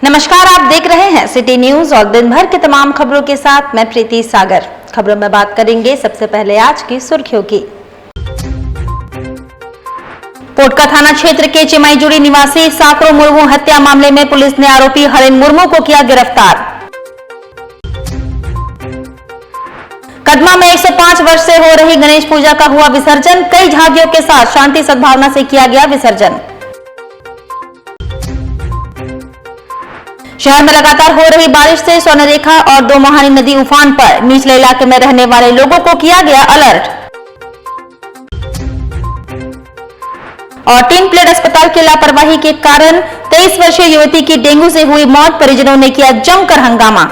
नमस्कार, आप देख रहे हैं सिटी न्यूज और दिन भर की तमाम खबरों के साथ मैं प्रीति सागर। खबरों में बात करेंगे सबसे पहले आज की सुर्खियों की। पोटका थाना क्षेत्र के चिमाईजुड़ी निवासी साकरो मुर्मू हत्या मामले में पुलिस ने आरोपी हरेन मुर्मू को किया गिरफ्तार। कदमा में 105 वर्ष से हो रही गणेश पूजा का हुआ विसर्जन। कई झांकियों के साथ शांति सद्भावना से किया गया विसर्जन। शहर में लगातार हो रही बारिश से स्वर्णरेखा और दो मोहानी नदी उफान पर। निचले इलाके में रहने वाले लोगों को किया गया अलर्ट। और 3 प्लेट अस्पताल की लापरवाही के कारण 23 वर्षीय युवती की डेंगू से हुई मौत। परिजनों ने किया जमकर हंगामा।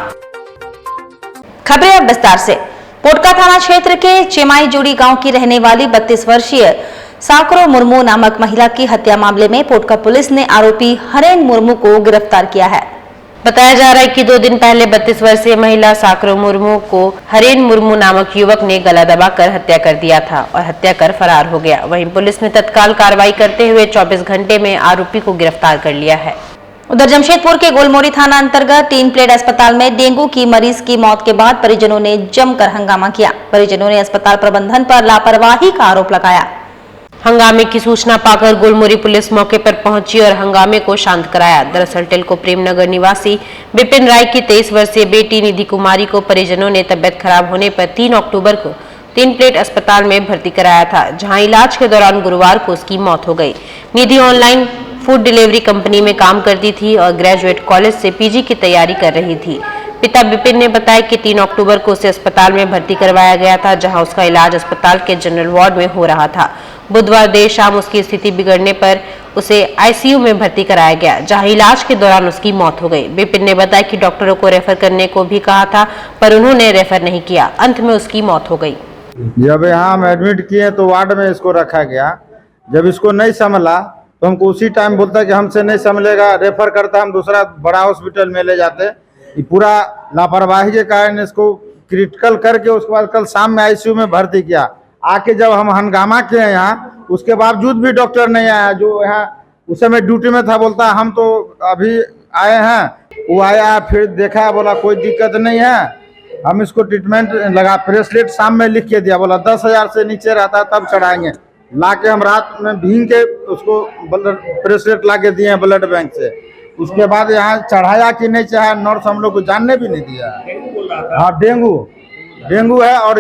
खबरें अब विस्तार से। पोटका थाना क्षेत्र के चिमाईजुड़ी गांव की रहने वाली 32 वर्षीय साकरो मुर्मू नामक महिला की हत्या मामले में पोटका पुलिस ने आरोपी हरेन मुर्मू को गिरफ्तार किया है। बताया जा रहा है कि 2 दिन पहले 32 वर्षीय महिला साकरो मुर्मू को हरेन मुर्मू नामक युवक ने गला दबाकर हत्या कर दिया था और हत्या कर फरार हो गया। वहीं पुलिस ने तत्काल कार्रवाई करते हुए 24 घंटे में आरोपी को गिरफ्तार कर लिया है। उधर जमशेदपुर के गोलमोरी थाना अंतर्गत 3 प्लेट अस्पताल में डेंगू की मरीज की मौत के बाद परिजनों ने जमकर हंगामा किया। परिजनों ने अस्पताल प्रबंधन पर लापरवाही का आरोप लगाया। हंगामे की सूचना पाकर गोलमोरी पुलिस मौके पर पहुंची और हंगामे को शांत कराया। दरअसल टेल्को प्रेमनगर निवासी विपिन राय की 23 वर्षीय बेटी निधि कुमारी को परिजनों ने तबियत खराब होने पर 3 अक्टूबर को 3 प्लेट अस्पताल में भर्ती कराया था, जहां इलाज के दौरान गुरुवार को उसकी मौत हो गई। निधि ऑनलाइन फूड डिलीवरी कंपनी में काम करती थी और ग्रेजुएट कॉलेज से पीजी की तैयारी कर रही थी। पिता विपिन ने बताया कि 3 अक्टूबर को उसे अस्पताल में भर्ती करवाया गया था, जहां उसका इलाज अस्पताल के जनरल वार्ड में हो रहा था। बुधवार देर शाम उसकी स्थिति बिगड़ने पर उसे आईसीयू में भर्ती कराया गया, जहां इलाज के दौरान उसकी मौत हो गई। विपिन ने बताया कि डॉक्टरों को रेफर करने को भी कहा था, पर उन्होंने रेफर नहीं किया। अंत में उसकी मौत हो गई। जब यहाँ हम एडमिट किए तो वार्ड में इसको रखा गया। जब इसको नहीं संभला तो हमको उसी टाइम बोलता कि हमसे नहीं संभलेगा, रेफर करता, हम दूसरा बड़ा हॉस्पिटल में ले जाते। पूरा लापरवाही के कारण इसको क्रिटिकल करके उसके बाद कल शाम में आईसीयू में भर्ती किया। आके जब हम हंगामा किए यहाँ, उसके बावजूद भी डॉक्टर नहीं आया। जो यहाँ उस समय ड्यूटी में था, बोलता हम तो अभी आए हैं। वो आया, फिर देखा, बोला कोई दिक्कत नहीं है, हम इसको ट्रीटमेंट लगा। ब्रेसलेट शाम में लिख के दिया, बोला 10,000 से नीचे रहता तब चढ़ाएंगे। ला के हम रात में भींग के उसको ब्रेसलेट ला के दिए ब्लड बैंक से। उसके बाद यहाँ चढ़ाया कि नहीं चाहे, नर्स हम लोग को जानने भी नहीं दिया। हाँ, डेंगू है। और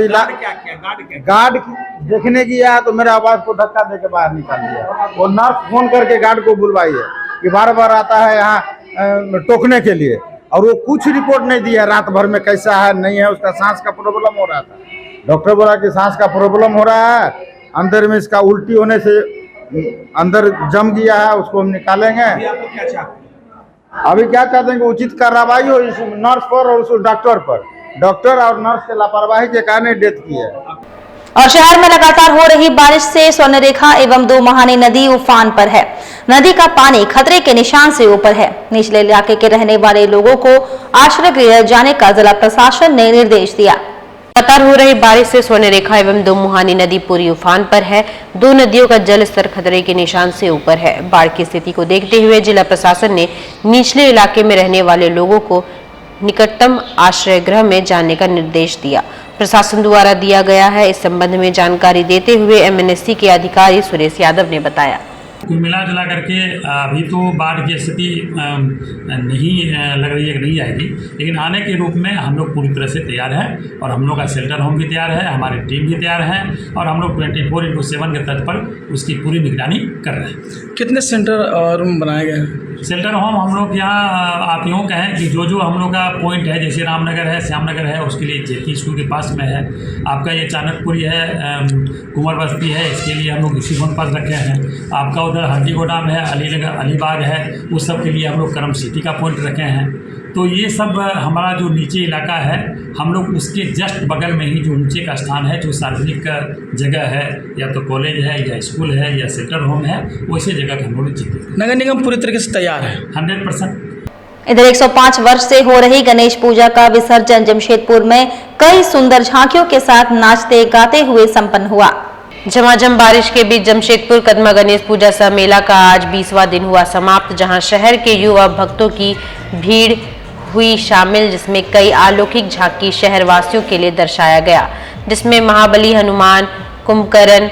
गार्ड देखने की आया तो मेरे आवाज को धक्का दे के बाहर निकाल दिया। वो नर्स फोन करके गार्ड को बुलवाई है कि बार बार आता है यहाँ टोकने के लिए, और वो कुछ रिपोर्ट नहीं दिया रात भर में, कैसा है नहीं है। उसका सांस का प्रॉब्लम हो रहा था। डॉक्टर बोला कि सांस का प्रॉब्लम हो रहा है, अंदर में इसका उल्टी होने से अंदर जम गया है, उसको हम निकालेंगे। अभी क्या चाहते हैं कि उचित कार्रवाई हो इस नर्स पर और उस डॉक्टर पर। डॉक्टर और नर्स के लापरवाही के कारण डेथ की है। और शहर में लगातार हो रही बारिश से स्वर्णरेखा एवं दो मोहानी नदी उफान पर है। नदी का पानी खतरे के निशान से ऊपर है। निचले इलाके के रहने वाले लोगों को आश्रय गृह जाने का जिला प्रशासन ने निर्देश दिया। लगातार हो रही बारिश से स्वर्णरेखा एवं दो मोहानी नदी पूरी उफान पर है। 2 नदियों का जल स्तर खतरे के निशान से ऊपर है। बाढ़ की स्थिति को देखते हुए जिला प्रशासन ने निचले इलाके में रहने वाले लोगों को निकटतम आश्रय गृह में जाने का निर्देश दिया। प्रशासन द्वारा दिया गया है। इस संबंध में जानकारी देते हुए एमएनएससी के अधिकारी सुरेश यादव ने बताया। कुल मिला जुला करके अभी तो बाढ़ की स्थिति नहीं लग रही है कि नहीं आएगी, लेकिन आने के रूप में हम लोग पूरी तरह से तैयार हैं और हम लोग का शेल्टर होम भी तैयार है, हमारी टीम भी तैयार है और हम लोग 24/7 के तर्ज पर उसकी पूरी निगरानी कर रहे हैं। कितने सेंटर रूम बनाए गए हैं? शेल्टर होम हम लोग यहाँ आप यूँ कहें कि जो हम लोग का पॉइंट है, जैसे रामनगर है, श्यामनगर है, उसके लिए जेपी स्कूल के पास में है। आपका ये चाणक्यपुरी है, कुंवर बस्ती है, इसके लिए हम लोग इसी होम पास रखे हैं। आपका उधर हल्दी गोदाम है, अलीनगर अलीबाग है, उस सब के लिए हम लोग करम सिटी का पॉइंट रखे हैं। तो ये सब हमारा जो नीचे इलाका है, हम लोग उसके जस्ट बगल में ही जो ऊंचे का स्थान है, जो सार्वजनिक जगह है, या तो कॉलेज है या स्कूल है या शेल्टर होम है, वैसे जगह का हम लोग जीते। नगर निगम पूरी तरीके से तैयार है 100%। इधर 105 वर्ष से हो रही गणेश पूजा का विसर्जन जमशेदपुर में कई सुंदर झांकियों के साथ नाचते गाते हुए संपन्न हुआ। झमाझम बारिश के बीच जमशेदपुर कदमा गणेश पूजा सह मेला का आज 20वां दिन हुआ समाप्त, जहां शहर के युवा भक्तों की भीड़ हुई शामिल, जिसमें कई अलौकिक झांकी शहरवासियों के लिए दर्शाया गया, जिसमें महाबली, हनुमान, कुंभकर्ण,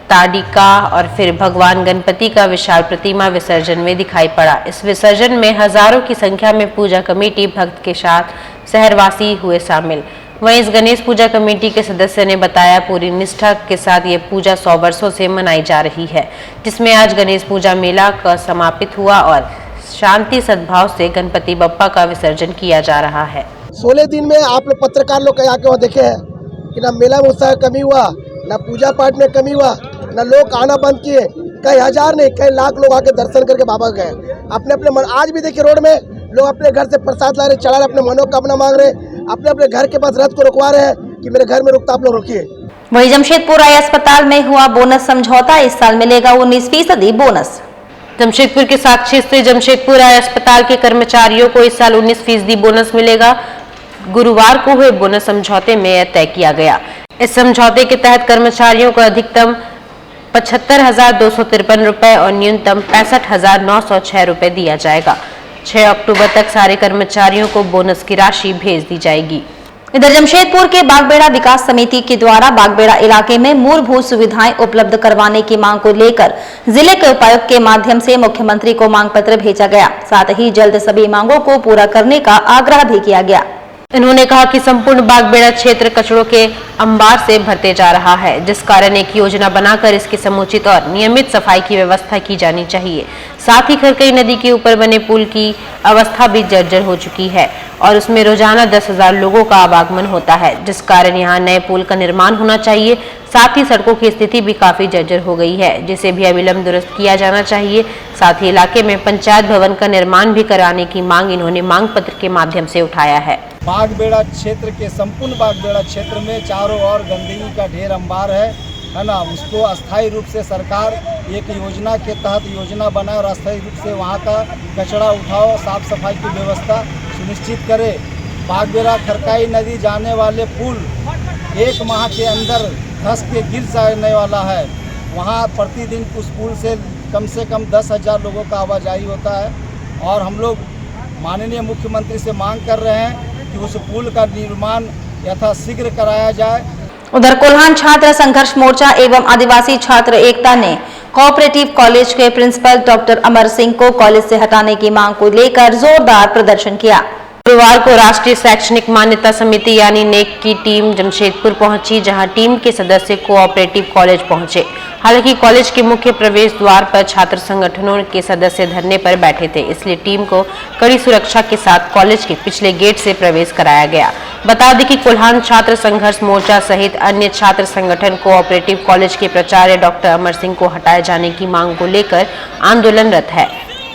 ताड़िका और फिर भगवान गणपति का विशाल प्रतिमा विसर्जन में दिखाई पड़ा। इस विसर्जन में हजारों की संख्या में पूजा कमेटी भक्त के साथ शहरवासी हुए शामिल। वहीं इस गणेश पूजा कमेटी के सदस्य ने बताया, पूरी निष्ठा के साथ ये पूजा 100 वर्षों से मनाई जा रही है, जिसमें आज गणेश पूजा मेला का समापित हुआ और शांति सद्भाव से गणपति बप्पा का विसर्जन किया जा रहा है। 16 दिन में आप लोग पत्रकार लोग आके वहाँ देखे हैं कि ना मेला में उत्साह कमी हुआ, ना पूजा पाठ में कमी हुआ, ना लोग आना बंद किए। कई हजार नहीं, कई लाख लोग आके दर्शन करके बाबा गए अपने अपने मन। आज भी देखिए रोड में लोग अपने घर से प्रसाद ला रहे, चढ़ा रहे, अपने मनोकामना मांग रहे, अपने अपने घर के पास रथ को रुकवा रहे हैं कि मेरे घर में रुकता आप लोग रुकिए। वहीं जमशेदपुर राय अस्पताल में हुआ बोनस समझौता, इस साल मिलेगा 19% बोनस। जमशेदपुर के साक्षी स्थित जमशेदपुर राय अस्पताल के कर्मचारियों को इस साल 19% बोनस मिलेगा। गुरुवार को हुए बोनस समझौते में यह तय किया गया। इस समझौते के तहत कर्मचारियों को अधिकतम 75,253 रुपए और न्यूनतम 65,906 रुपए दिया जाएगा। 6 अक्टूबर तक सारे कर्मचारियों को बोनस की राशि भेज दी जाएगी। इधर जमशेदपुर के बागबेड़ा विकास समिति के द्वारा बागबेड़ा इलाके में मूलभूत सुविधाएं उपलब्ध करवाने की मांग को लेकर जिले के उपायुक्त के माध्यम से मुख्यमंत्री को मांग पत्र भेजा गया। साथ ही जल्द सभी मांगों को पूरा करने का आग्रह भी किया गया। उन्होंने कहा कि संपूर्ण बागबेड़ा क्षेत्र कचड़ों के अंबार से भरते जा रहा है, जिस कारण एक योजना बनाकर इसकी समुचित और नियमित सफाई की व्यवस्था की जानी चाहिए। साथ ही खरकई नदी के ऊपर बने पुल की अवस्था भी जर्जर हो चुकी है और उसमें रोजाना 10,000 लोगों का आवागमन होता है, जिस कारण यहाँ नए पुल का निर्माण होना चाहिए। साथ ही सड़कों की स्थिति भी काफी जर्जर हो गई है, जिसे भी अविलंब दुरुस्त किया जाना चाहिए। साथ ही इलाके में पंचायत भवन का निर्माण भी कराने की मांग इन्होंने मांग पत्र के माध्यम से उठाया है। बागबेड़ा क्षेत्र के संपूर्ण बागबेड़ा क्षेत्र में चारों ओर गंदगी का ढेर अंबार है ना। उसको अस्थायी रूप से सरकार एक योजना के तहत योजना बनाए और अस्थायी रूप से वहाँ का कचरा उठाओ, साफ सफाई की व्यवस्था सुनिश्चित करे। बागबेड़ा खरकाई नदी जाने वाले पुल 1 माह के अंदर धंस के गिर जाने वाला है। वहाँ प्रतिदिन उस पुल से कम 10,000 लोगों का आवाजाही होता है और हम लोग माननीय मुख्यमंत्री से मांग कर रहे हैं कि उस पुल का निर्माण यथाशीघ्र कराया जाए। उधर कोल्हान छात्र संघर्ष मोर्चा एवं आदिवासी छात्र एकता ने कोऑपरेटिव कॉलेज के प्रिंसिपल डॉक्टर अमर सिंह को कॉलेज से हटाने की मांग को लेकर जोरदार प्रदर्शन किया। गुरुवार को राष्ट्रीय शैक्षणिक मान्यता समिति यानी नेक की टीम जमशेदपुर पहुंची, जहां टीम के सदस्य कोऑपरेटिव कॉलेज पहुंचे। हालांकि कॉलेज के मुख्य प्रवेश द्वार पर छात्र संगठनों के सदस्य धरने पर बैठे थे, इसलिए टीम को कड़ी सुरक्षा के साथ कॉलेज के पिछले गेट से प्रवेश कराया गया। बता दें कि कोल्हान छात्र संघर्ष मोर्चा सहित अन्य छात्र संगठन कोऑपरेटिव कॉलेज के प्राचार्य डॉक्टर अमर सिंह को हटाए जाने की मांग को लेकर आंदोलनरत है।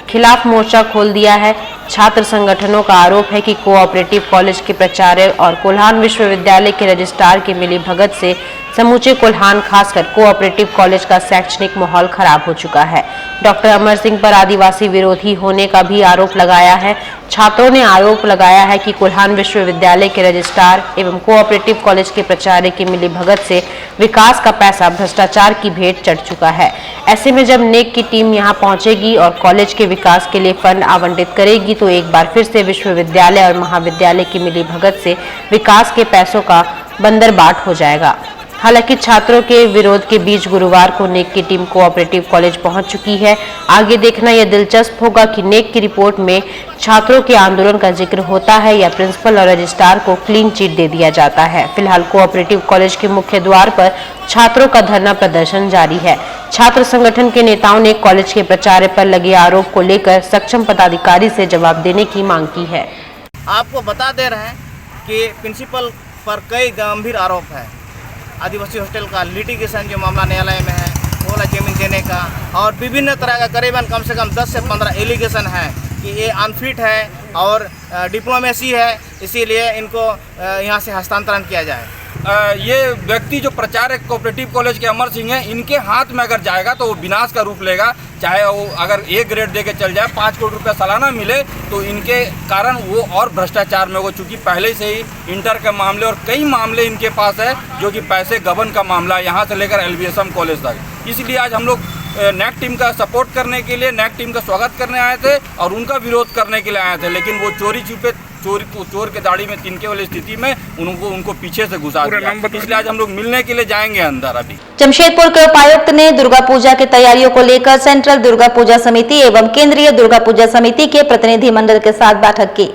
खिलाफ मोर्चा खोल दिया है। छात्र संगठनों का आरोप है कि कोऑपरेटिव कॉलेज के प्राचार्य और कोल्हान विश्वविद्यालय के रजिस्ट्रार की मिलीभगत से समूचे कोल्हान खासकर कोऑपरेटिव कॉलेज का शैक्षणिक माहौल खराब हो चुका है। डॉक्टर अमर सिंह पर आदिवासी विरोधी होने का भी आरोप लगाया है। छात्रों ने आरोप लगाया है कि कोल्हान विश्वविद्यालय के रजिस्ट्रार एवं कोऑपरेटिव कॉलेज के प्राचार्य की मिलीभगत से विकास का पैसा भ्रष्टाचार की भेंट चढ़ चुका है। ऐसे में जब नेक की टीम यहां पहुंचेगी और कॉलेज के विकास के लिए फंड आवंटित करेगी तो एक बार फिर से विश्वविद्यालय और महाविद्यालय की मिलीभगत से विकास के पैसों का बंदरबाट हो जाएगा। हालांकि छात्रों के विरोध के बीच गुरुवार को नेक की टीम कोऑपरेटिव कॉलेज पहुंच चुकी है। आगे देखना यह दिलचस्प होगा कि नेक की रिपोर्ट में छात्रों के आंदोलन का जिक्र होता है या प्रिंसिपल और रजिस्ट्रार को क्लीन चिट दे दिया जाता है। फिलहाल कोऑपरेटिव कॉलेज के मुख्य द्वार पर छात्रों का धरना प्रदर्शन जारी है। छात्र संगठन के नेताओं ने कॉलेज के प्राचार्य पर लगे आरोप को लेकर सक्षम पदाधिकारी से जवाब देने की मांग की है। आपको बता दे रहे हैं कि प्रिंसिपल पर कई गंभीर आरोप है। आदिवासी हॉस्टल का लिटिगेशन जो मामला न्यायालय में है, वो जमीन देने का और विभिन्न तरह का करीबन कम से कम 10 से 15 एलिगेशन है कि ये अनफिट है और डिप्लोमेसी है, इसीलिए इनको यहाँ से हस्तांतरण किया जाए। ये व्यक्ति जो प्रचारक कोऑपरेटिव कॉलेज के अमर सिंह हैं, इनके हाथ में अगर जाएगा तो वो विनाश का रूप लेगा। चाहे वो अगर ए ग्रेड दे के चल जाए, 5 करोड़ रुपया सालाना मिले, तो इनके कारण वो और भ्रष्टाचार में हो, चूँकि पहले से ही इंटर के मामले और कई मामले इनके पास है, जो कि पैसे गबन का मामला है, यहाँ से लेकर LBSM कॉलेज तक। इसलिए आज हम लोग नैक टीम का सपोर्ट करने के लिए, नैक टीम का स्वागत करने आए थे और उनका विरोध करने के लिए आए थे, लेकिन वो चोर के दाढ़ी में तिनके वाली स्थिति में उनको पीछे से घुसा दिया। इसलिए आज हम लोग मिलने के लिए जाएंगे अंदर। अभी जमशेदपुर के उपायुक्त ने दुर्गा पूजा की तैयारियों को लेकर सेंट्रल दुर्गा पूजा समिति एवं केंद्रीय दुर्गा पूजा समिति के प्रतिनिधि मंडल के साथ बैठक की।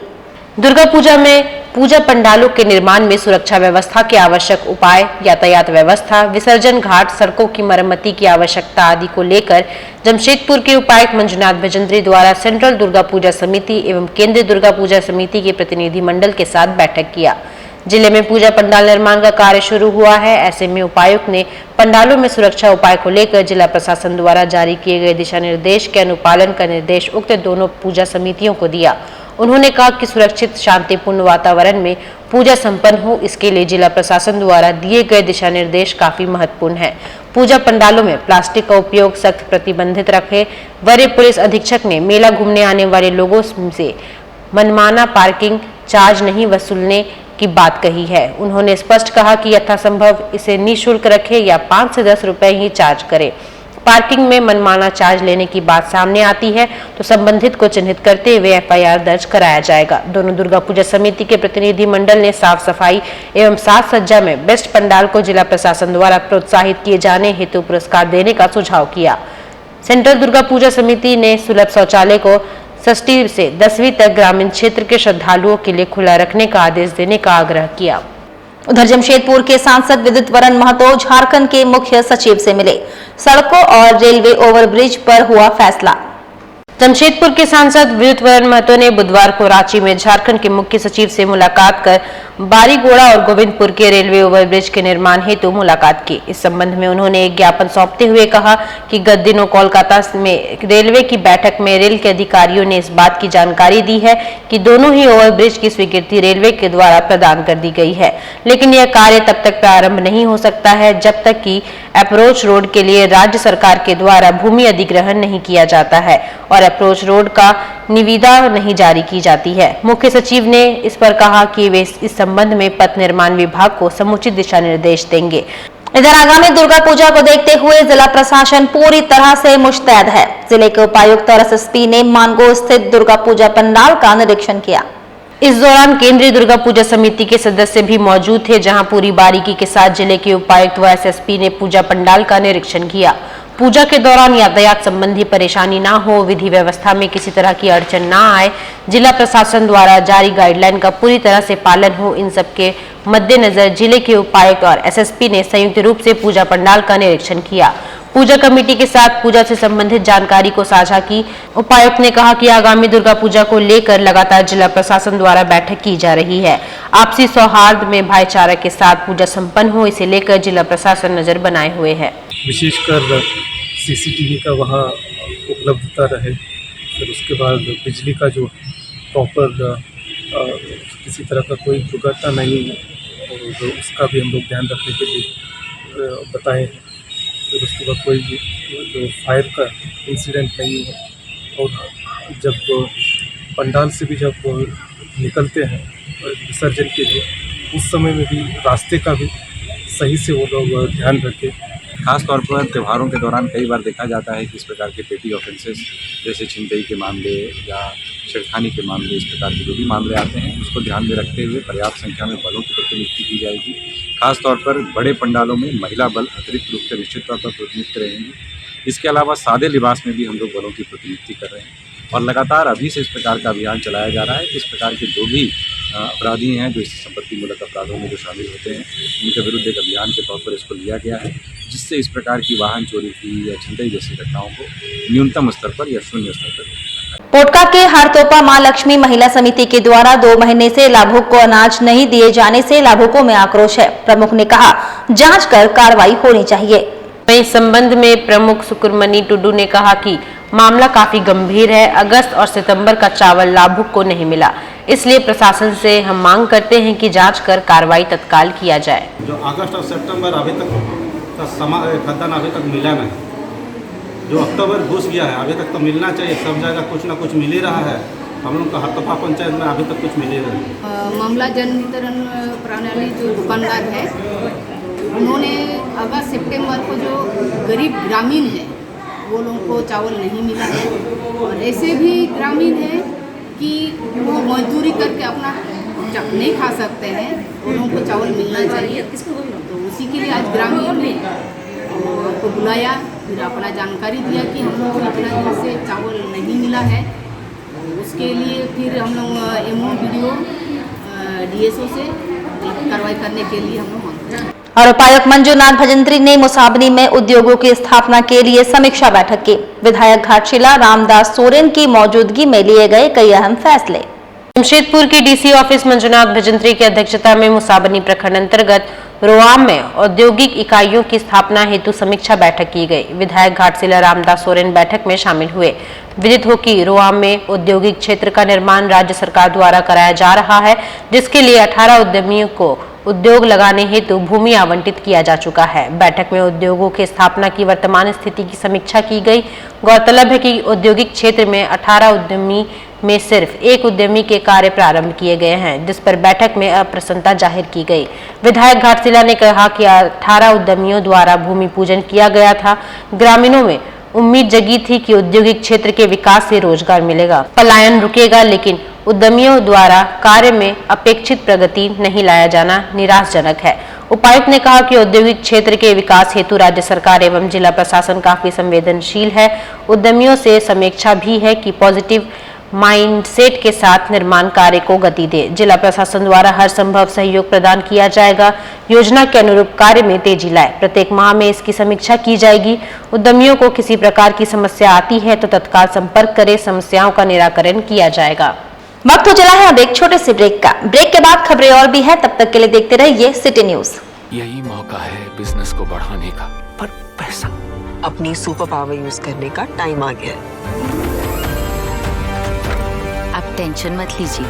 दुर्गा पूजा में पूजा पंडालों के निर्माण में सुरक्षा व्यवस्था के आवश्यक उपाय, यातायात व्यवस्था, विसर्जन घाट, सड़कों की मरम्मति की आवश्यकता आदि को लेकर जमशेदपुर के उपायुक्त मंजुनाथ भजंत्री द्वारा सेंट्रल दुर्गा पूजा समिति एवं केंद्रीय दुर्गा पूजा समिति के प्रतिनिधि मंडल के साथ बैठक किया। जिले में पूजा पंडाल निर्माण का कार्य शुरू हुआ है। ऐसे में उपायुक्त ने पंडालों में सुरक्षा उपाय को लेकर जिला प्रशासन द्वारा जारी किए गए दिशा निर्देश के अनुपालन का निर्देश उक्त दोनों पूजा समितियों को दिया। उन्होंने कहा कि सुरक्षित शांतिपूर्ण वातावरण में पूजा संपन्न हो, इसके लिए जिला प्रशासन द्वारा दिए गए दिशा निर्देश काफी महत्वपूर्ण है। पूजा पंडालों में प्लास्टिक का उपयोग सख्त प्रतिबंधित रखे। वरीय पुलिस अधीक्षक ने मेला घूमने आने वाले लोगों से मनमाना पार्किंग चार्ज नहीं वसूलने की बात कही है। उन्होंने स्पष्ट कहा कि यथासंभव इसे निःशुल्क रखे या 5 से 10 रुपए ही चार्ज करे। पार्किंग में मनमाना चार्ज लेने की बात सामने आती है तो संबंधित को चिन्हित करते हुए FIR दर्ज कराया जाएगा। दोनों दुर्गा पूजा समिति के प्रतिनिधि मंडल ने साफ सफाई एवं साज सज्जा में बेस्ट पंडाल को जिला प्रशासन द्वारा प्रोत्साहित किए जाने हेतु पुरस्कार देने का सुझाव किया। सेंट्रल दुर्गा पूजा समिति ने सुलभ शौचालय को 6वीं से 10वीं तक ग्रामीण क्षेत्र के श्रद्धालुओं के लिए खुला रखने का आदेश देने का आग्रह किया। उधर जमशेदपुर के सांसद विद्युत वरण महतो झारखंड के मुख्य सचिव से मिले। सड़कों और रेलवे ओवरब्रिज पर हुआ फैसला। जमशेदपुर के सांसद विद्युत वरण महतो ने बुधवार को रांची में झारखंड के मुख्य सचिव से मुलाकात कर बारीगोड़ा और गोविंदपुर के रेलवे ओवरब्रिज के निर्माण हेतु मुलाकात की। इस संबंध में उन्होंने एक ज्ञापन सौंपते हुए कहा कि गत दिनों कोलकाता में रेलवे की बैठक में रेल के अधिकारियों ने इस बात की जानकारी दी है कि दोनों ही ओवरब्रिज की स्वीकृति रेलवे के द्वारा प्रदान कर दी गई है, लेकिन यह कार्य तब तक प्रारंभ नहीं हो सकता है जब तक कि अप्रोच रोड के लिए राज्य सरकार के द्वारा भूमि अधिग्रहण नहीं किया जाता है और अप्रोच रोड का निविदा नहीं जारी की जाती है। मुख्य सचिव ने इस पर कहा कि वे इस संबंध में पथ निर्माण विभाग को समुचित दिशा निर्देश देंगे। इधर आगामी दुर्गा पूजा को देखते हुए जिला प्रशासन पूरी तरह से मुस्तैद है। जिले के उपायुक्त और SSP ने मानगो स्थित दुर्गा पूजा पंडाल का निरीक्षण किया। इस दौरान केंद्रीय दुर्गा पूजा समिति के सदस्य भी मौजूद थे, जहां पूरी बारीकी के साथ जिले के उपायुक्त व SSP ने पूजा पंडाल का निरीक्षण किया। पूजा के दौरान यातायात संबंधी परेशानी ना हो, विधि व्यवस्था में किसी तरह की अड़चन ना आए, जिला प्रशासन द्वारा जारी गाइडलाइन का पूरी तरह से पालन हो, इन सब के मद्देनजर जिले के उपायुक्त और SSP ने संयुक्त रूप से पूजा पंडाल का निरीक्षण किया। पूजा कमेटी के साथ पूजा से संबंधित जानकारी को साझा की। उपायुक्त ने कहा कि आगामी दुर्गा पूजा को लेकर लगातार जिला प्रशासन द्वारा बैठक की जा रही है। आपसी सौहार्द में भाईचारा के साथ पूजा संपन्न हो, इसे लेकर जिला प्रशासन नजर बनाए हुए है। विशेषकर CCTV का वहाँ उपलब्धता रहे, फिर उसके बाद बिजली का जो प्रॉपर किसी तरह का कोई दुर्घटना नहीं है और उसका भी हम लोग ध्यान रखने के लिए बताए हैं। फिर उसके बाद कोई जो फायर का इंसिडेंट नहीं हो और जब पंडाल से भी जब निकलते हैं विसर्जन के लिए, उस समय में भी रास्ते का भी सही से वो लोग ध्यान रखें। खासतौर पर त्योहारों के दौरान कई बार देखा जाता है कि इस प्रकार के पेटी ऑफेंसेस जैसे छिनतई के मामले या छेड़खानी के मामले, इस प्रकार के जो भी मामले आते हैं उसको ध्यान में रखते हुए पर्याप्त संख्या में बलों की प्रतिनियुक्ति की जाएगी। खासतौर पर बड़े पंडालों में महिला बल अतिरिक्त रूप से निश्चित तौर पर प्रतिनियुक्त रहेंगे। इसके अलावा सादे लिबास में भी हम लोग बलों की प्रतिनियुक्ति कर रहे हैं और लगातार अभी से इस प्रकार का अभियान चलाया जा रहा है कि इस प्रकार के जो भी अपराधी हैं, जो इस संपत्ति मूलक अपराधों में जो शामिल होते हैं, उनके विरुद्ध एक अभियान के तौर पर इसको लिया गया है, जिससे इस प्रकार की वाहन चोरी की या छिनतई जैसी घटनाओं को न्यूनतम स्तर पर या शून्य स्तर पर। पोटका के हरतोपा मां लक्ष्मी महिला समिति के द्वारा 2 महीने से लाभुक को अनाज नहीं दिए जाने से लाभुकों में आक्रोश है। प्रमुख ने कहा जांच कर कार्रवाई होनी चाहिए। इस संबंध में प्रमुख सुकुरमणि टुडू ने कहा कि मामला काफी गंभीर है। अगस्त और सितंबर का चावल लाभुक को नहीं मिला, इसलिए प्रशासन से हम मांग करते हैं कि जांच कर कार्रवाई तत्काल किया जाए। जो अगस्त और सितंबर अभी तक का खाद्यान्न अभी तक मिला नहीं, जो अक्टूबर घुस गया है अभी तक तो मिलना चाहिए। सब जगह कुछ ना कुछ मिल ही रहा है, हम लोग का हरतोफा पंचायत में अभी तक कुछ मिल ही रहा है। मामला जन वितरण प्रणाली जो दुकानदार है, उन्होंने अगस्त सितंबर को जो गरीब ग्रामीण है वो लोगों को चावल नहीं मिला है, और ऐसे भी ग्रामीण है कि वो मजदूरी करके अपना नहीं खा सकते हैं, उन लोगों को चावल मिलना चाहिए। तो उसी के लिए आज ग्रामीण ने को बुलाया, फिर अपना जानकारी दिया कि हम लोग को इतना दिन से चावल नहीं मिला है। उसके लिए फिर हम लोग एमओ वीडियो डीएसओ से कार्रवाई करने के लिए हम लोग मांगते हैं। और उपायुक्त मंजूनाथ भजंत्री ने मुसाबनी में उद्योगों की स्थापना के लिए समीक्षा बैठक की। विधायक घाटशिला रामदास सोरेन की मौजूदगी में लिए गए कई अहम फैसले। जमशेदपुर की डीसी ऑफिस मंजूनाथ भजंत्री की अध्यक्षता में मुसाबनी प्रखंड अंतर्गत रोआम में औद्योगिक इकाइयों की स्थापना हेतु समीक्षा बैठक की गई। विधायक घाटशिला रामदास सोरेन बैठक में शामिल हुए। विदित हो कि रोआम में औद्योगिक क्षेत्र का निर्माण राज्य सरकार द्वारा कराया जा रहा है, जिसके लिए 18 उद्यमियों को उद्योग लगाने हेतु भूमि आवंटित किया जा चुका है। बैठक में उद्योगों की स्थापना की वर्तमान स्थिति की समीक्षा की गई। गौरतलब है कि औद्योगिक क्षेत्र में 18 उद्यमी में सिर्फ एक उद्यमी के कार्य प्रारंभ किए गए हैं, जिस पर बैठक में अप्रसन्नता जाहिर की गई। विधायक घाटशिला ने कहा कि 18 उद्यमियों द्वारा भूमि पूजन किया गया था। ग्रामीणों में उम्मीद जगी थी कि औद्योगिक क्षेत्र के विकास से रोजगार मिलेगा, पलायन रुकेगा, लेकिन उद्यमियों द्वारा कार्य में अपेक्षित प्रगति नहीं लाया जाना निराशाजनक है। उपायुक्त ने कहा कि औद्योगिक क्षेत्र के विकास हेतु राज्य सरकार एवं जिला प्रशासन काफी संवेदनशील है। उद्यमियों से समीक्षा भी है कि पॉजिटिव माइंडसेट के साथ निर्माण कार्य को गति दे। जिला प्रशासन द्वारा हर संभव सहयोग प्रदान किया जाएगा। योजना के अनुरूप कार्य में तेजी लाए। प्रत्येक माह में इसकी समीक्षा की जाएगी। उद्यमियों को किसी प्रकार की समस्या आती है तो तत्काल संपर्क करें, समस्याओं का निराकरण किया जाएगा। वक्त हो चला है अब एक छोटे से ब्रेक का। ब्रेक के बाद खबरें और भी है, तब तक के लिए देखते रहिए सिटी न्यूज। यही मौका है बिजनेस को बढ़ाने का, पर पैसा। अपनी सुपर पावर यूज करने का टाइम आ गया है। अब टेंशन मत लीजिए,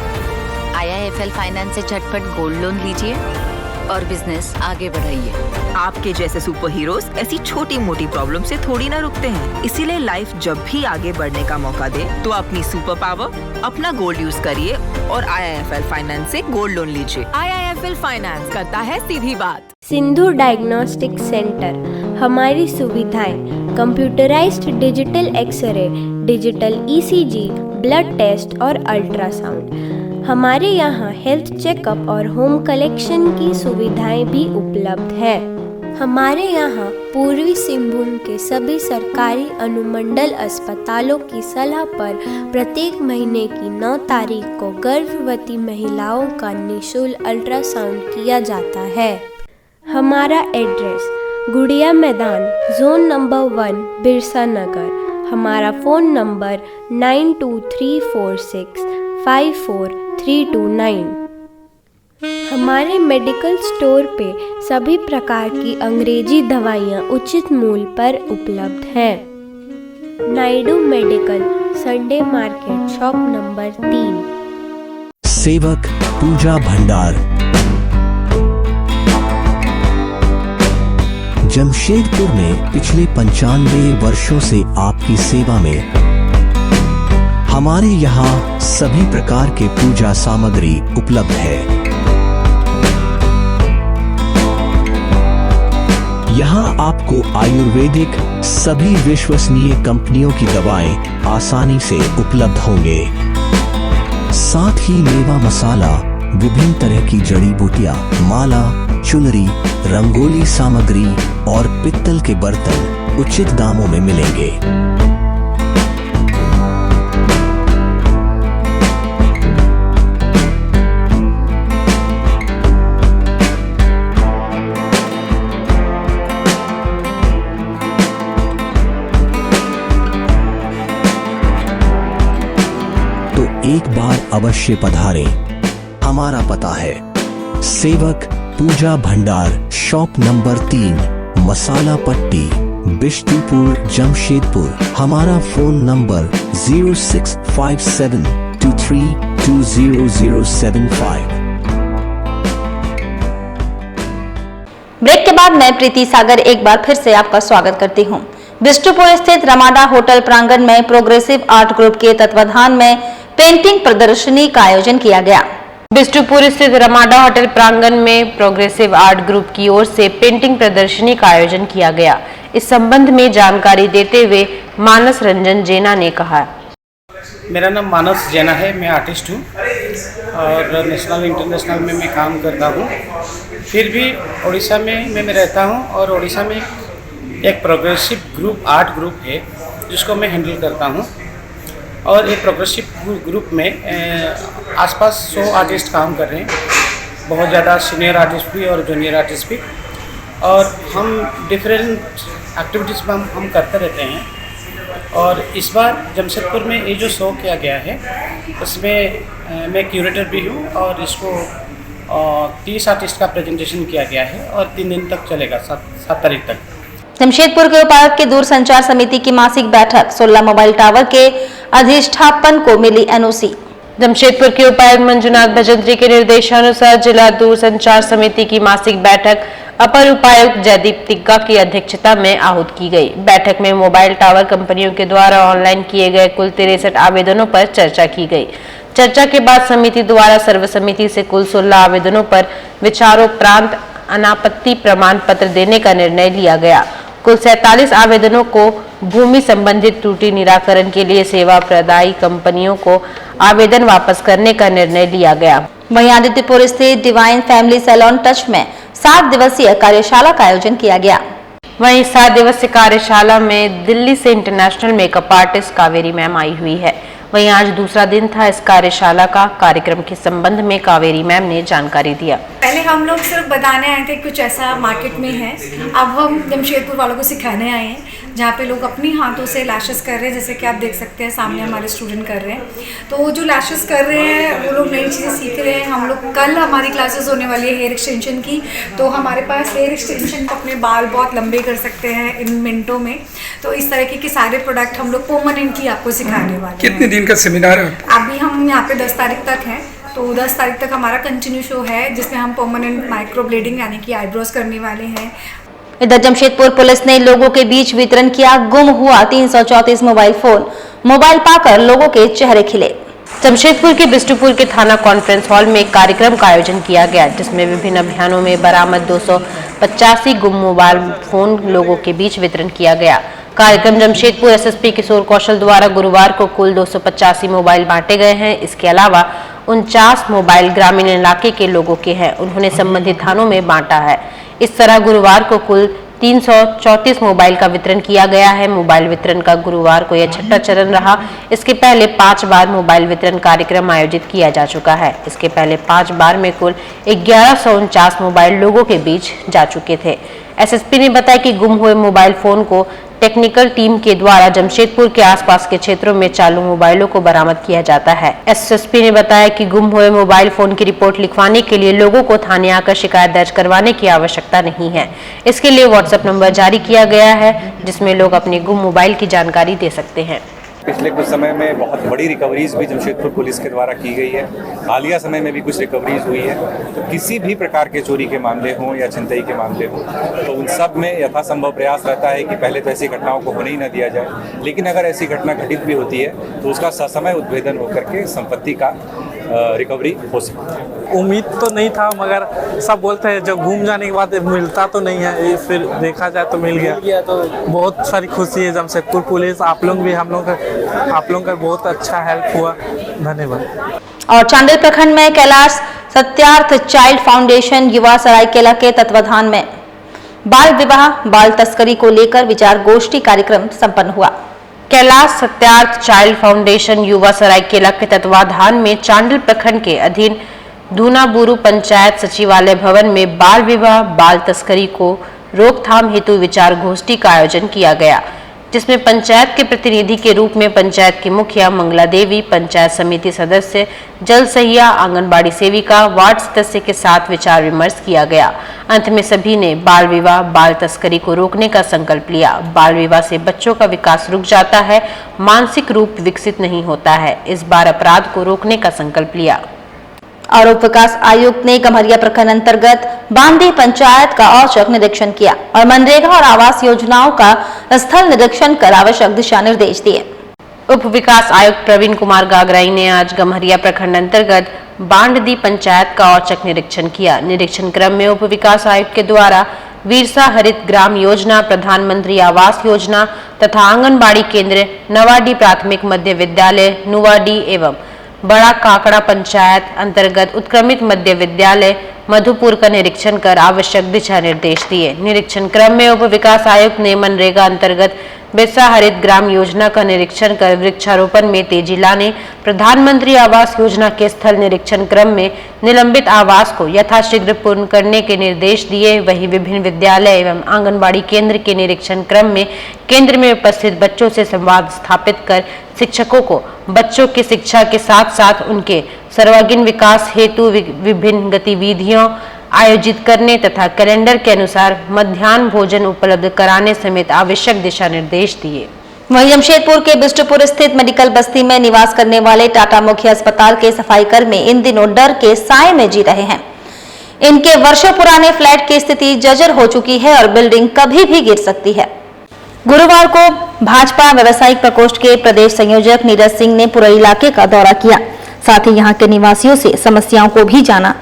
IIFL फाइनेंस से झटपट गोल्ड लोन लीजिए और बिजनेस आगे बढ़ाइए। आपके जैसे सुपर हीरोज ऐसी छोटी मोटी प्रॉब्लम से थोड़ी ना रुकते हैं, इसीलिए लाइफ जब भी आगे बढ़ने का मौका दे तो अपनी सुपर पावर, अपना गोल्ड यूज करिए और IIFL फाइनेंस से गोल्ड लोन लीजिए। IIFL फाइनेंस करता है सीधी बात। सिंधु डायग्नोस्टिक सेंटर, हमारी सुविधाएं computerised digital x-ray, digital ECG, blood test और अल्ट्रासाउंड। हमारे यहाँ हेल्थ चेकअप और होम कलेक्शन की सुविधाएं भी उपलब्ध है। हमारे यहाँ पूर्वी सिंहभूम के सभी सरकारी अनुमंडल अस्पतालों की सलाह पर प्रत्येक महीने की 9 तारीख को गर्भवती महिलाओं का निःशुल्क अल्ट्रासाउंड किया जाता है। हमारा एड्रेस गुड़िया मैदान, जोन नंबर 1, बिरसा नगर। हमारा फ़ोन नंबर 9234654329। हमारे मेडिकल स्टोर पे सभी प्रकार की अंग्रेजी दवाइयाँ उचित मूल्य पर उपलब्ध हैं। Naidu medical, Sunday market, shop number 3। सेवक पूजा भंडार, जमशेदपुर में पिछले 95 वर्षों से आपकी सेवा में। हमारे यहाँ सभी प्रकार के पूजा सामग्री उपलब्ध है। यहाँ आपको आयुर्वेदिक सभी विश्वसनीय कंपनियों की दवाएं आसानी से उपलब्ध होंगे। साथ ही मेवा मसाला, विभिन्न तरह की जड़ी बूटियां, माला, चुनरी, रंगोली सामग्री और पित्तल के बर्तन उचित दामों में मिलेंगे। तो एक बार अवश्य पधारें। हमारा पता है सेवक पूजा भंडार, शॉप नंबर 3, मसाला पट्टी, बिष्टुपुर जमशेदपुर। हमारा फोन नंबर 065723200075। ब्रेक के बाद मैं प्रीति सागर एक बार फिर से आपका स्वागत करती हूं। बिष्टुपुर स्थित रमाडा होटल प्रांगण में प्रोग्रेसिव आर्ट ग्रुप के तत्वाधान में पेंटिंग प्रदर्शनी का आयोजन किया गया। बिष्टुपुर स्थित रमाडा होटल प्रांगण में प्रोग्रेसिव आर्ट ग्रुप की ओर से पेंटिंग प्रदर्शनी का आयोजन किया गया। इस संबंध में जानकारी देते हुए मानस रंजन जेना ने कहा। मेरा नाम मानस जैना है, मैं आर्टिस्ट हूँ और नेशनल इंटरनेशनल में मैं काम करता हूँ। फिर भी उड़ीसा में मैं रहता हूँ और उड़ीसा में एक प्रोग्रेसिव ग्रुप आर्ट ग्रुप है जिसको मैं हैंडल करता हूँ। और ये प्रोग्रेसिव ग्रुप में आसपास 100 आर्टिस्ट काम कर रहे हैं, बहुत ज़्यादा सीनियर आर्टिस्ट भी और जूनियर आर्टिस्ट भी। और हम डिफरेंट एक्टिविटीज़ में हम करते रहते हैं। और इस बार जमशेदपुर में ये जो शो किया गया है उसमें मैं क्यूरेटर भी हूँ और इसको 30 आर्टिस्ट का प्रेजेंटेशन किया गया है और 3 दिन तक चलेगा, 7 तारीख तक। जमशेदपुर के उपायुक्त की दूरसंचार समिति की मासिक बैठक 16 मोबाइल टावर के अधिष्ठापन को मिली एनओसी। जमशेदपुर के उपायुक्त मंजुनाथ भजंत्री के निर्देशानुसार जिला दूरसंचार समिति की मासिक बैठक अपर उपायुक्त जयदीप तिग्गा की अध्यक्षता में आहूत की गई। बैठक में मोबाइल टावर कंपनियों के द्वारा ऑनलाइन किए गए कुल 63 आवेदनों पर चर्चा की गई। चर्चा के बाद समिति द्वारा सर्वसम्मति से कुल 16 आवेदनों पर विचारोपरांत अनापत्ति प्रमाण पत्र देने का निर्णय लिया गया। कुल 47 आवेदनों को भूमि संबंधित त्रुटि निराकरण के लिए सेवा प्रदायी कंपनियों को आवेदन वापस करने का निर्णय लिया गया। वहीं आदित्यपुर स्थित डिवाइन फैमिली सैलून टच में 7 दिवसीय कार्यशाला का आयोजन किया गया। वहीं 7 दिवसीय कार्यशाला में दिल्ली से international makeup artist Kaveri ma'am आई हुई है। वहीं आज दूसरा दिन था इस कार्यशाला का। कार्यक्रम के संबंध में कावेरी मैम ने जानकारी दिया। पहले हम लोग सिर्फ बताने आए थे कुछ ऐसा मार्केट में है, अब हम जमशेदपुर वालों को सिखाने आए हैं जहाँ पे लोग अपनी हाथों से लैशेस कर रहे हैं, जैसे कि आप देख सकते हैं सामने हमारे स्टूडेंट कर रहे हैं। तो वो जो लैशेस कर रहे हैं वो लोग नई चीज़ें सीख रहे हैं। हम लोग कल हमारी क्लासेस होने वाली है हेयर एक्सटेंशन की, तो हमारे पास हेयर एक्सटेंशन को अपने बाल बहुत लंबे कर सकते हैं इन मिनटों में। तो इस तरीके के सारे प्रोडक्ट हम लोग परमानेंटली आपको सिखाने वाले हैं। कितने दिन का सेमिनार है? अभी हम यहाँ पे 10 तारीख तक हैं, तो 10 तारीख तक हमारा कंटिन्यू शो है जिसमें हम परमानेंट माइक्रोब्लेडिंग यानी कि आईब्रोज करने वाले हैं। इधर जमशेदपुर पुलिस ने लोगों के बीच वितरण किया गुम हुआ 334 मोबाइल फोन। मोबाइल पाकर लोगों के चेहरे खिले। जमशेदपुर के बिष्टुपुर के थाना कॉन्फ्रेंस हॉल में एक कार्यक्रम का आयोजन किया गया जिसमें विभिन्न अभियानों में बरामद 285 गुम मोबाइल फोन लोगों के बीच वितरण किया गया। कार्यक्रम जमशेदपुर एसएसपी किशोर कौशल द्वारा गुरुवार को कुल 285 मोबाइल बांटे गए हैं। इसके अलावा 49 मोबाइल ग्रामीण इलाके के लोगों के हैं, उन्होंने संबंधित थानों में बांटा है। इस तरह गुरुवार को कुल 334 मोबाइल का वितरण किया गया है। मोबाइल वितरण का गुरुवार को यह 6वां चरण रहा। इसके पहले 5 बार मोबाइल वितरण कार्यक्रम आयोजित किया जा चुका है। इसके पहले 5 बार में कुल 1149 मोबाइल लोगों के बीच जा चुके थे। एसएसपी ने बताया कि गुम हुए मोबाइल फोन को टेक्निकल टीम के द्वारा जमशेदपुर के आसपास के क्षेत्रों में चालू मोबाइलों को बरामद किया जाता है। एसएसपी ने बताया कि गुम हुए मोबाइल फोन की रिपोर्ट लिखवाने के लिए लोगों को थाने आकर शिकायत दर्ज करवाने की आवश्यकता नहीं है। इसके लिए व्हाट्सएप नंबर जारी किया गया है जिसमें लोग अपने गुम मोबाइल की जानकारी दे सकते हैं। पिछले कुछ समय में बहुत बड़ी रिकवरीज भी जमशेदपुर पुलिस के द्वारा की गई है। हालिया समय में भी कुछ रिकवरीज हुई है। तो किसी भी प्रकार के चोरी के मामले हों या छिनतई के मामले हों तो उन सब में यथासंभव प्रयास रहता है कि पहले तो ऐसी घटनाओं को होने ही न दिया जाए, लेकिन अगर ऐसी घटना घटित भी होती है तो उसका ससमय उद्भेदन होकर के संपत्ति का रिकवरी हो सकती है। उम्मीद तो नहीं था, मगर सब बोलते हैं जब घूम जाने के बाद मिलता तो नहीं है, ये फिर देखा जाए तो मिल गया तो बहुत सारी खुशी है। जमशेदपुर पुलिस आप लोग भी आप लोगों का बहुत अच्छा हेल्प हुआ, धन्यवाद। और चांडिल प्रखंड में कैलाश सत्यार्थ चाइल्ड फाउंडेशन युवा सरायकेला के तत्वाधान में बाल विवाह बाल तस्करी को लेकर विचार गोष्ठी कार्यक्रम संपन्न हुआ। कैलाश सत्यार्थ चाइल्ड फाउंडेशन युवा सरायकेला के तत्वाधान में चांडिल प्रखंड के अधीन धूनाबुरु पंचायत सचिवालय भवन में बाल विवाह बाल तस्करी को रोकथाम हेतु विचार गोष्ठी का आयोजन किया गया। जिसमें पंचायत के प्रतिनिधि के रूप में पंचायत की मुखिया मंगला देवी, पंचायत समिति सदस्य, जल सहिया, आंगनबाड़ी सेविका, वार्ड सदस्य के साथ विचार विमर्श किया गया। अंत में सभी ने बाल विवाह, बाल तस्करी को रोकने का संकल्प लिया। बाल विवाह से बच्चों का विकास रुक जाता है, मानसिक रूप विकसित नहीं होता है। इस बार अपराध को रोकने का संकल्प लिया। और उप विकास आयुक्त ने गम्हरिया प्रखंड अंतर्गत बांदी पंचायत का औचक निरीक्षण किया और मनरेगा और आवास योजनाओं का स्थल निरीक्षण कर आवश्यक दिशा निर्देश दिए। उप विकास आयुक्त प्रवीण कुमार गागराई ने आज गम्हरिया प्रखंड अंतर्गत बांदी पंचायत का औचक निरीक्षण किया। निरीक्षण क्रम में उप विकास आयुक्त के द्वारा वीरसा हरित ग्राम योजना, प्रधानमंत्री आवास योजना तथा आंगनबाड़ी केंद्र, नवाडी प्राथमिक मध्य विद्यालय नुवाडी एवं बड़ा काकड़ा पंचायत अंतर्गत उत्क्रमित मध्य विद्यालय मधुपुर का निरीक्षण कर आवश्यक दिशा निर्देश दिए। निरीक्षण क्रम में उप विकास आयुक्त ने मनरेगा अंतर्गत वीरसा हरित ग्राम योजना का निरीक्षण कर वृक्षारोपण में तेजी लाने, प्रधानमंत्री आवास योजना के स्थल निरीक्षण क्रम में निलंबित आवास को यथाशीघ्र पूर्ण करने के निर्देश दिए। वहीं विभिन्न विद्यालय एवं आंगनबाड़ी केंद्र के निरीक्षण क्रम में केंद्र में उपस्थित बच्चों से संवाद स्थापित कर शिक्षकों को बच्चों की शिक्षा के साथ साथ उनके सर्वांगीण विकास हेतु विभिन्न गतिविधियों आयोजित करने तथा कैलेंडर के अनुसार मध्याह्न भोजन उपलब्ध कराने समेत आवश्यक दिशा निर्देश दिए। वहीं जमशेदपुर के बिष्टुपुर स्थित मेडिकल बस्ती में निवास करने वाले टाटा मुख्य अस्पताल के सफाई कर्मी इन दिनों डर के साए में जी रहे हैं। इनके वर्षों पुराने फ्लैट की स्थिति जर्जर हो चुकी है और बिल्डिंग कभी भी गिर सकती है। गुरुवार को भाजपा व्यवसायिक प्रकोष्ठ के प्रदेश संयोजक नीरज सिंह ने पूरे इलाके का दौरा किया, साथ ही यहाँ के निवासियों से समस्याओं को भी जाना।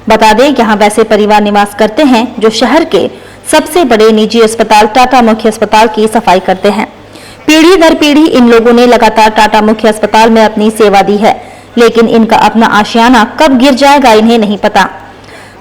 बता दें, यहाँ वैसे परिवार निवास करते हैं जो शहर के सबसे बड़े निजी अस्पताल टाटा मुख्य अस्पताल की सफाई करते हैं। पीढ़ी दर पीढ़ी इन लोगों ने लगातार टाटा मुख्य अस्पताल में अपनी सेवा दी है, लेकिन इनका अपना आशियाना कब गिर जाएगा इन्हें नहीं पता।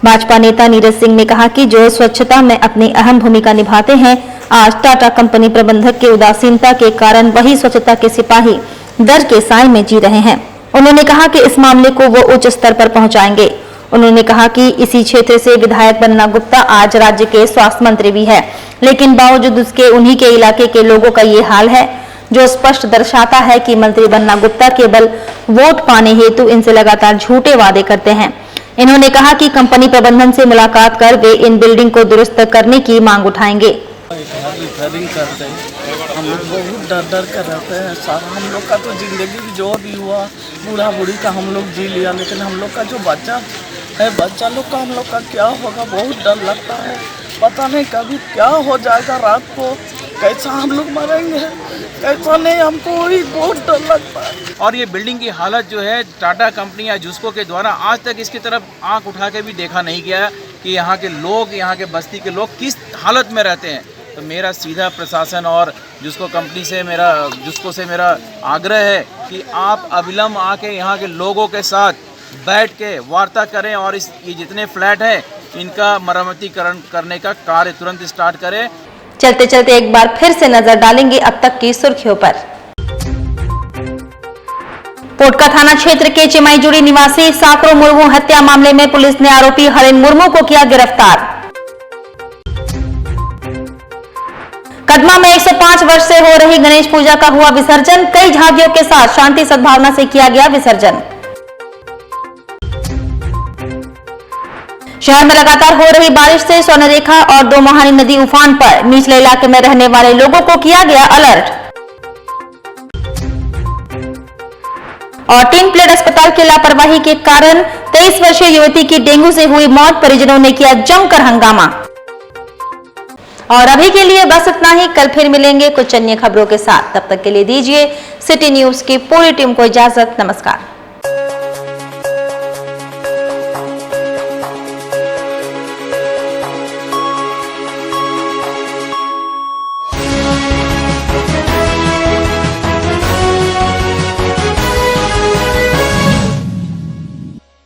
भाजपा नेता नीरज सिंह ने कहा कि जो स्वच्छता में अपनी अहम भूमिका निभाते हैं, आज टाटा कंपनी प्रबंधक के उदासीनता के कारण वही स्वच्छता के सिपाही डर के साए में जी रहे हैं। उन्होंने कहा कि इस मामले को वो उच्च स्तर पर पहुंचाएंगे। उन्होंने कहा कि इसी क्षेत्र से विधायक बन्ना गुप्ता आज राज्य के स्वास्थ्य मंत्री भी है, लेकिन बावजूद उसके उन्हीं के इलाके के लोगों का ये हाल है, जो स्पष्ट दर्शाता है कि मंत्री बन्ना गुप्ता केवल वोट पाने हेतु इनसे लगातार झूठे वादे करते हैं। इन्होंने कहा कि कंपनी प्रबंधन से मुलाकात कर वे इन बिल्डिंग को दुरुस्त करने की मांग उठाएंगे। रिपेयरिंग करते हैं, हम लोग बहुत डर डर कर रहते हैं। सारा हम लोग का तो जिंदगी भी जो भी हुआ, बूढ़ा बूढ़ी का हम लोग जी लिया, लेकिन हम लोग का जो बच्चा है, बच्चा लोग का हम लोग का क्या होगा, बहुत डर लगता है। पता नहीं कभी क्या हो जाएगा, रात को कैसा हम लोग मरेंगे, कैसा नहीं, हमको वही बहुत डर लगता है। और ये बिल्डिंग की हालत जो है, टाटा कंपनी या जुस्को के द्वारा आज तक इसकी तरफ आंख उठा के भी देखा नहीं गया कि यहाँ के लोग, यहाँ के बस्ती के लोग किस हालत में रहते हैं। तो मेरा सीधा प्रशासन और जुस्को कंपनी से मेरा आग्रह है कि आप अविलंब आके यहाँ के लोगों के साथ बैठ के वार्ता करें और ये जितने फ्लैट हैं इनका मरम्मतीकरण करने का कार्य तुरंत स्टार्ट करें। चलते चलते एक बार फिर से नजर डालेंगे अब तक की सुर्खियों पर। पोटका थाना क्षेत्र के चिमाईजुड़ी निवासी साकरो मुर्मू हत्या मामले में पुलिस ने आरोपी हरेन मुर्मू को किया गिरफ्तार। कदमा में 105 वर्ष से हो रही गणेश पूजा का हुआ विसर्जन, कई झांकियों के साथ शांति सद्भावना से किया गया विसर्जन। शहर में लगातार हो रही बारिश से स्वर्णरेखा और दो मोहानी नदी उफान पर, निचले इलाके में रहने वाले लोगों को किया गया अलर्ट। और 3 प्लेट अस्पताल की लापरवाही के कारण 23 वर्षीय युवती की डेंगू से हुई मौत, परिजनों ने किया जमकर हंगामा। और अभी के लिए बस इतना ही, कल फिर मिलेंगे कुछ अन्य खबरों के साथ। तब तक के लिए दीजिए सिटी न्यूज की पूरी टीम को इजाजत। नमस्कार।